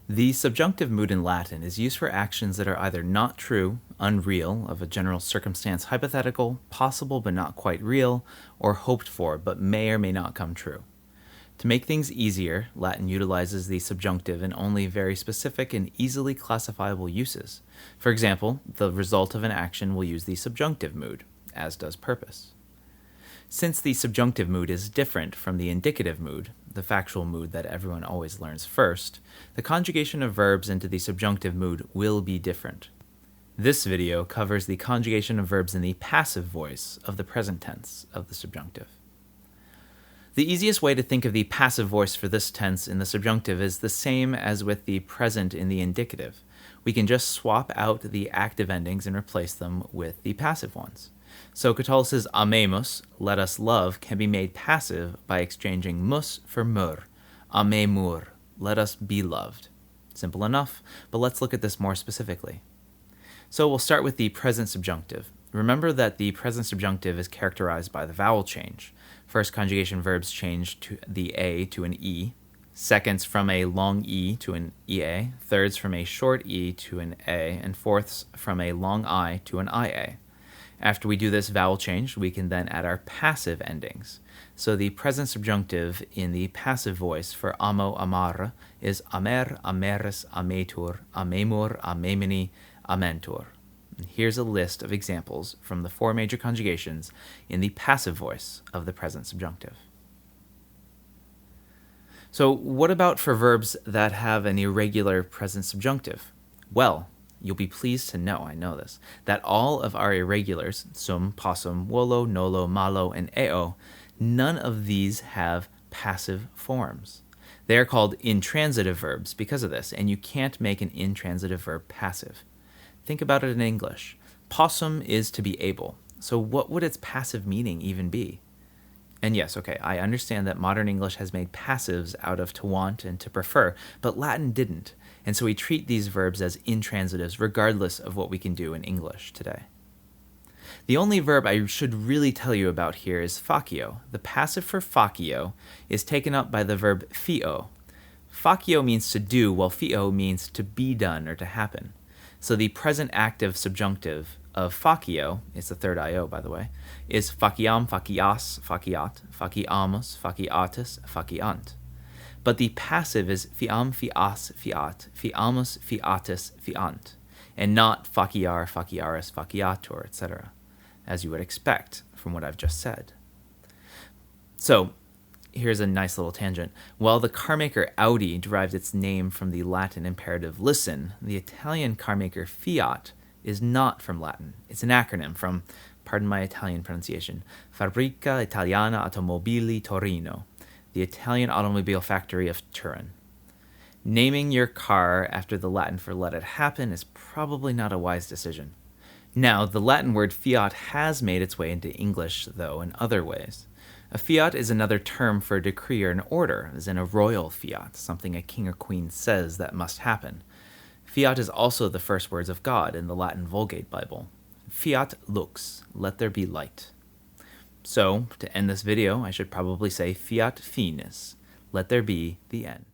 The subjunctive mood in Latin is used for actions that are either not true, unreal, of a general circumstance hypothetical, possible but not quite real, or hoped for but may or may not come true. To make things easier, Latin utilizes the subjunctive in only very specific and easily classifiable uses. For example, the result of an action will use the subjunctive mood, as does purpose. Since the subjunctive mood is different from the indicative mood, the factual mood that everyone always learns first, the conjugation of verbs into the subjunctive mood will be different. This video covers the conjugation of verbs in the passive voice of the present tense of the subjunctive. The easiest way to think of the passive voice for this tense in the subjunctive is the same as with the present in the indicative. We can just swap out the active endings and replace them with the passive ones. So Catullus' amemus, let us love, can be made passive by exchanging mus for mur, amemur, let us be loved. Simple enough, but let's look at this more specifically. So we'll start with the present subjunctive. Remember that the present subjunctive is characterized by the vowel change. First conjugation verbs change to the A to an E, seconds from a long E to an EA, thirds from a short E to an A, and fourths from a long I to an IA. After we do this vowel change, we can then add our passive endings. So the present subjunctive in the passive voice for amo, amar is amer, ameris, ametur, amemur, amemini, amentur. And here's a list of examples from the four major conjugations in the passive voice of the present subjunctive. So what about for verbs that have an irregular present subjunctive? Well, you'll be pleased to know, I know this, that all of our irregulars, sum, possum, wolo, nolo, malo, and eo, none of these have passive forms. They are called intransitive verbs because of this, and you can't make an intransitive verb passive. Think about it in English. Possum is to be able, so what would its passive meaning even be? And yes, okay, I understand that modern English has made passives out of to want and to prefer, but Latin didn't. And so we treat these verbs as intransitives regardless of what we can do in English today. The only verb I should really tell you about here is facio. The passive for facio is taken up by the verb fio. Facio means to do, while fio means to be done or to happen. So the present active subjunctive of facio, it's the third IO by the way, is faciam, facias, faciat, faciamus, faciatus, faciant. But the passive is fiam, fias, fiat, fiamus, fiatus, fiant, and not faciar, faciaris, faciatur, etc., as you would expect from what I've just said. So, here's a nice little tangent. While the carmaker Audi derived its name from the Latin imperative listen, the Italian carmaker fiat is not from Latin. It's an acronym from, pardon my Italian pronunciation, Fabbrica Italiana Automobili Torino, the Italian automobile factory of Turin. Naming your car after the Latin for let it happen is probably not a wise decision. Now, the Latin word fiat has made its way into English, though, in other ways. A fiat is another term for a decree or an order, as in a royal fiat, something a king or queen says that must happen. Fiat is also the first words of God in the Latin Vulgate Bible. Fiat lux, let there be light. So, to end this video, I should probably say fiat finis, let there be the end.